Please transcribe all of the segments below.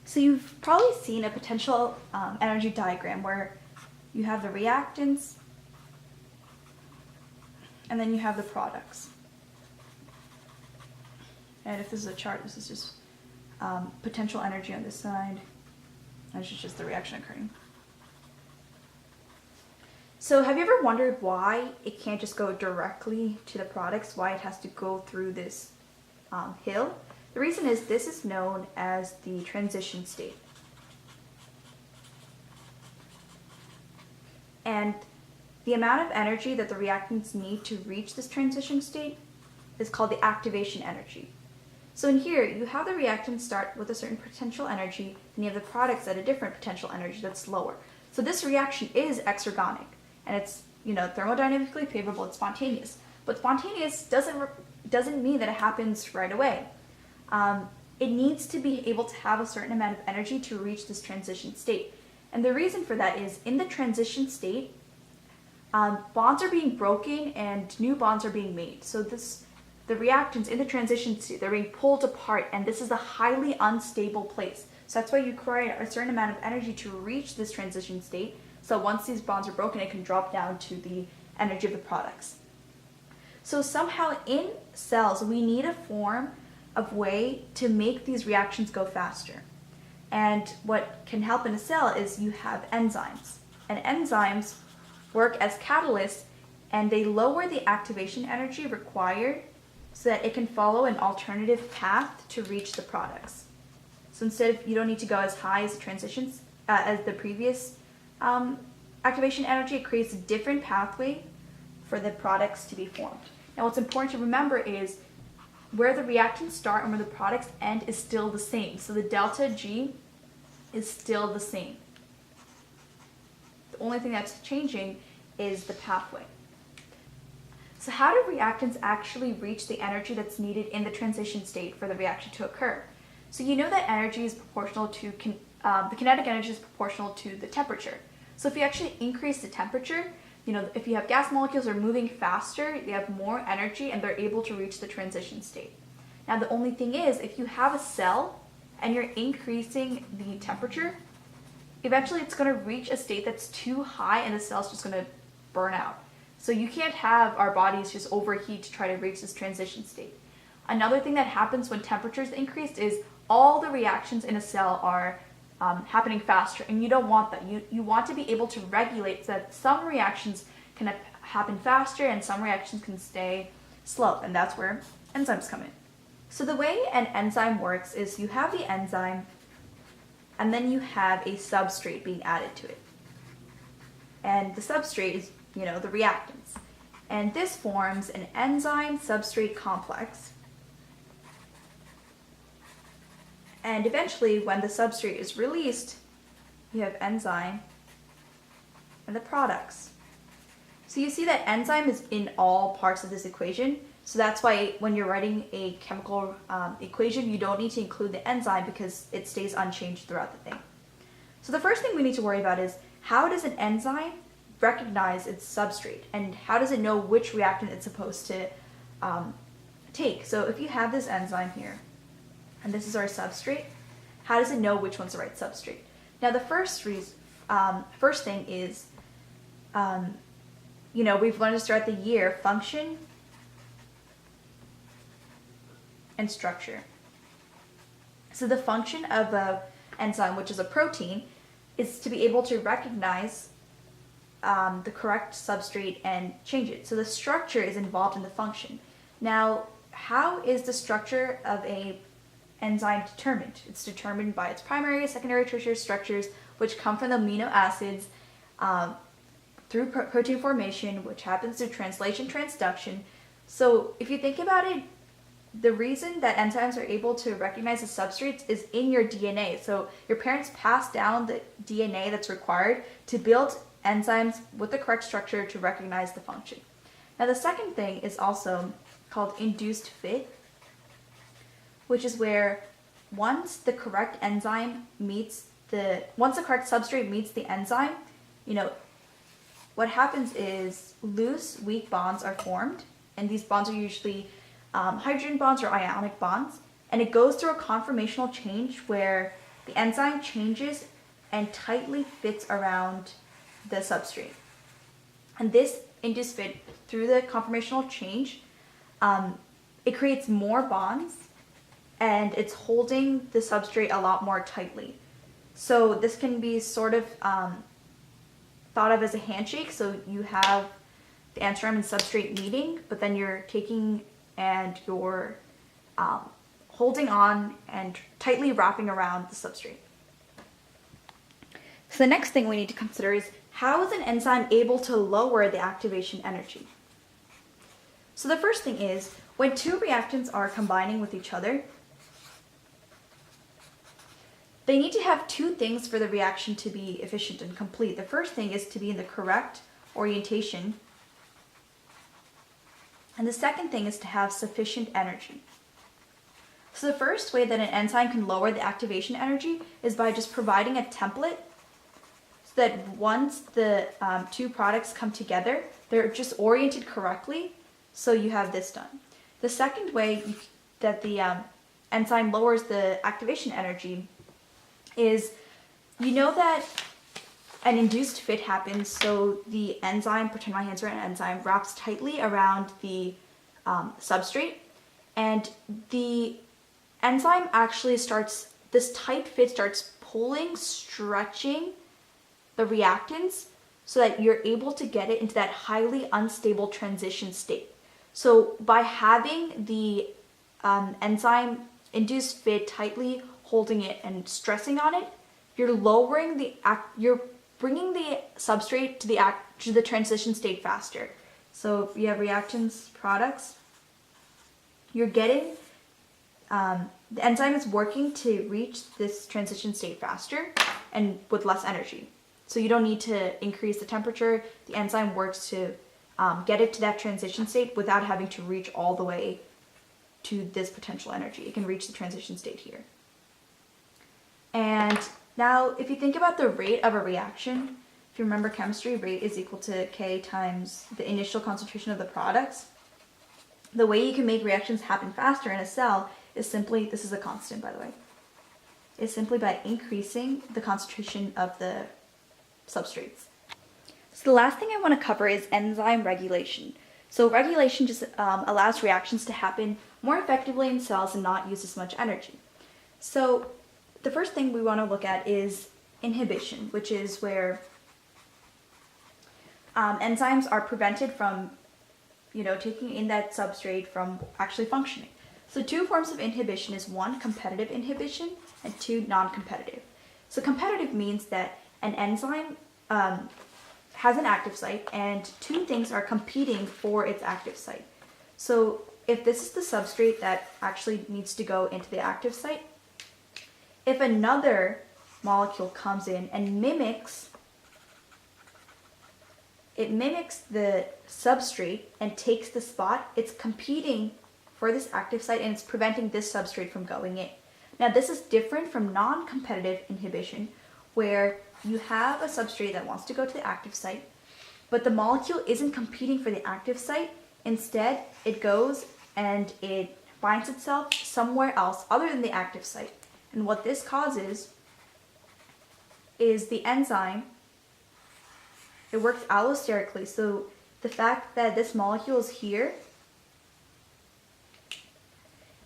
So you've probably seen a potential energy diagram where you have the reactants and then you have the products. And if this is a chart, this is just potential energy on this side, and this is just the reaction occurring. So have you ever wondered why it can't just go directly to the products, why it has to go through this hill? The reason is this is known as the transition state. And the amount of energy that the reactants need to reach this transition state is called the activation energy. So in here, you have the reactants start with a certain potential energy, and you have the products at a different potential energy that's lower. So this reaction is exergonic, and it's thermodynamically favorable, it's spontaneous. But spontaneous doesn't mean that it happens right away. It needs to be able to have a certain amount of energy to reach this transition state. And the reason for that is in the transition state, bonds are being broken and new bonds are being made. So the reactants in the transition state, they're being pulled apart, and this is a highly unstable place. So that's why you require a certain amount of energy to reach this transition state. So once these bonds are broken, it can drop down to the energy of the products. So somehow in cells, we need a form of way to make these reactions go faster. And what can help in a cell is you have enzymes. And enzymes work as catalysts, and they lower the activation energy required so that it can follow an alternative path to reach the products. So instead of, you don't need to go as high as the transitions, as the previous activation energy, it creates a different pathway for the products to be formed. Now what's important to remember is where the reactants start and where the products end is still the same. So the delta G is still the same. The only thing that's changing is the pathway. So how do reactants actually reach the energy that's needed in the transition state for the reaction to occur? So you know that energy is proportional to, the kinetic energy is proportional to the temperature. So if you actually increase the temperature, if you have gas molecules that are moving faster, they have more energy and they're able to reach the transition state. Now the only thing is, if you have a cell and you're increasing the temperature, eventually it's going to reach a state that's too high and the cell's just going to burn out. So you can't have our bodies just overheat to try to reach this transition state. Another thing that happens when temperatures increase is all the reactions in a cell are happening faster, and you don't want that. You want to be able to regulate so that some reactions can happen faster and some reactions can stay slow, and that's where enzymes come in. So the way an enzyme works is you have the enzyme and then you have a substrate being added to it. And the substrate is, the reactants. And this forms an enzyme substrate complex. And eventually, when the substrate is released, you have enzyme and the products. So you see that enzyme is in all parts of this equation. So that's why when you're writing a chemical equation, you don't need to include the enzyme because it stays unchanged throughout the thing. So the first thing we need to worry about is how does an enzyme recognize its substrate, and how does it know which reactant it's supposed to take? So if you have this enzyme here, and this is our substrate, how does it know which one's the right substrate? Now the first thing is, we've learned to start the year function and structure. So the function of an enzyme, which is a protein, is to be able to recognize the correct substrate and change it. So the structure is involved in the function. Now, how is the structure of a enzyme determined? It's determined by its primary, secondary, tertiary structures, which come from the amino acids through protein formation, which happens through translation, transduction. So if you think about it, the reason that enzymes are able to recognize the substrates is in your DNA. So your parents pass down the DNA that's required to build enzymes with the correct structure to recognize the function. Now the second thing is also called induced fit, which is where once the correct substrate meets the enzyme, what happens is loose, weak bonds are formed, and these bonds are usually hydrogen bonds or ionic bonds, and it goes through a conformational change where the enzyme changes and tightly fits around the substrate. And this induced fit, through the conformational change, it creates more bonds and it's holding the substrate a lot more tightly. So this can be sort of thought of as a handshake. So you have the enzyme and substrate meeting, but then you're taking and you're holding on and tightly wrapping around the substrate. So the next thing we need to consider is, how is an enzyme able to lower the activation energy? So the first thing is, when two reactants are combining with each other, they need to have two things for the reaction to be efficient and complete. The first thing is to be in the correct orientation, and the second thing is to have sufficient energy. So the first way that an enzyme can lower the activation energy is by just providing a template, so that once the two products come together, they're just oriented correctly, so you have this done. The second way that the enzyme lowers the activation energy is, you know that an induced fit happens, so the enzyme, pretend my hands are an enzyme, wraps tightly around the substrate, and the enzyme actually starts, this tight fit starts pulling, stretching the reactants so that you're able to get it into that highly unstable transition state. So by having the enzyme induced fit tightly holding it and stressing on it, you're bringing the substrate to the transition state faster. So if you have reactants, products, you're getting, the enzyme is working to reach this transition state faster and with less energy. So you don't need to increase the temperature. The enzyme works to get it to that transition state without having to reach all the way to this potential energy. It can reach the transition state here. And now, if you think about the rate of a reaction, if you remember chemistry, rate is equal to K times the initial concentration of the products. The way you can make reactions happen faster in a cell is simply, this is a constant by the way, is simply by increasing the concentration of the substrates. So the last thing I want to cover is enzyme regulation. So regulation just allows reactions to happen more effectively in cells and not use as much energy. So the first thing we want to look at is inhibition, which is where enzymes are prevented from, taking in that substrate from actually functioning. So two forms of inhibition is, one, competitive inhibition, and two, non-competitive. So competitive means that an enzyme has an active site and two things are competing for its active site. So if this is the substrate that actually needs to go into the active site, if another molecule comes in and mimics the substrate and takes the spot, it's competing for this active site and it's preventing this substrate from going in. Now this is different from non-competitive inhibition, where you have a substrate that wants to go to the active site, but the molecule isn't competing for the active site. Instead, it goes and it binds itself somewhere else other than the active site. And what this causes is the enzyme, it works allosterically. So the fact that this molecule is here,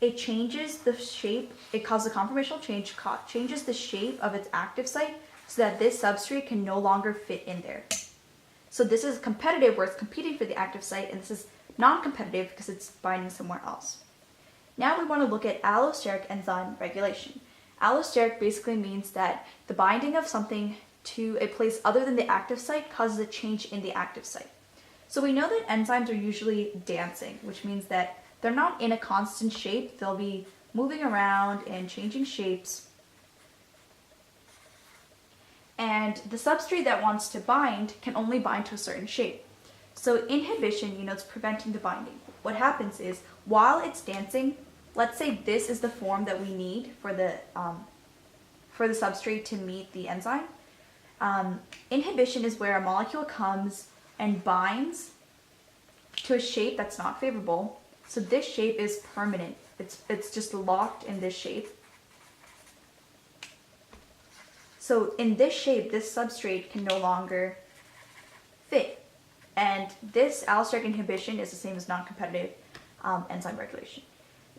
it changes the shape, it causes a conformational change, changes the shape of its active site so that this substrate can no longer fit in there. So this is competitive, where it's competing for the active site, and this is non-competitive because it's binding somewhere else. Now we want to look at allosteric enzyme regulation. Allosteric basically means that the binding of something to a place other than the active site causes a change in the active site. So we know that enzymes are usually dancing, which means that they're not in a constant shape. They'll be moving around and changing shapes. And the substrate that wants to bind can only bind to a certain shape. So inhibition, it's preventing the binding. What happens is, while it's dancing, let's say this is the form that we need for the substrate to meet the enzyme. Inhibition is where a molecule comes and binds to a shape that's not favorable. So this shape is permanent. It's just locked in this shape. So in this shape, this substrate can no longer fit. And this allosteric inhibition is the same as non-competitive enzyme regulation.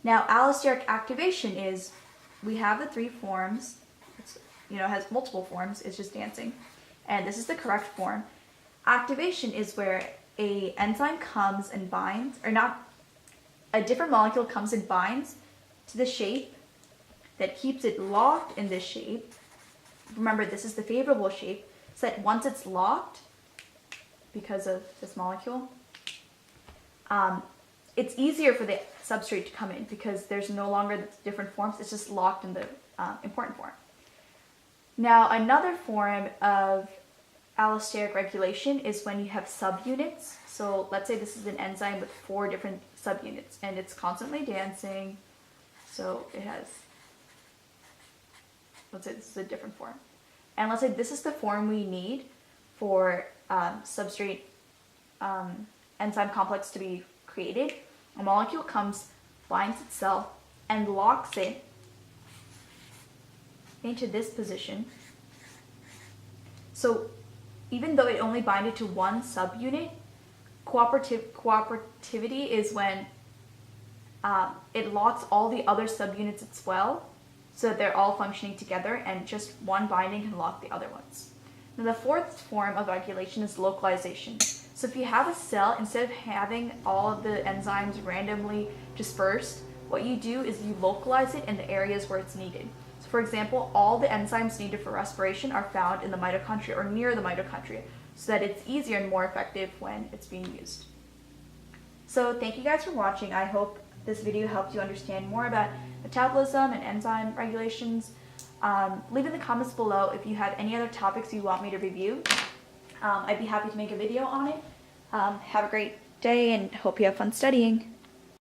Now, allosteric activation is, we have the three forms. It has multiple forms. It's just dancing. And this is the correct form. Activation is where a enzyme comes and binds, or not, a different molecule comes and binds to the shape that keeps it locked in this shape. Remember, this is the favorable shape, so that once it's locked, because of this molecule, it's easier for the substrate to come in because there's no longer different forms, it's just locked in the important form. Now, another form of allosteric regulation is when you have subunits. So let's say this is an enzyme with 4 different subunits and it's constantly dancing. So it has, let's say this is a different form. And let's say this is the form we need for substrate enzyme complex to be created. A molecule comes, binds itself, and locks it into this position. So even though it only binded to one subunit, cooperativity is when it locks all the other subunits as well, so that they're all functioning together and just one binding can lock the other ones. Now the fourth form of regulation is localization. So if you have a cell, instead of having all of the enzymes randomly dispersed, what you do is you localize it in the areas where it's needed. So for example, all the enzymes needed for respiration are found in the mitochondria or near the mitochondria, so that it's easier and more effective when it's being used. So thank you guys for watching. I hope this video helped you understand more about metabolism and enzyme regulations. Leave in the comments below if you have any other topics you want me to review. I'd be happy to make a video on it. Have a great day and hope you have fun studying.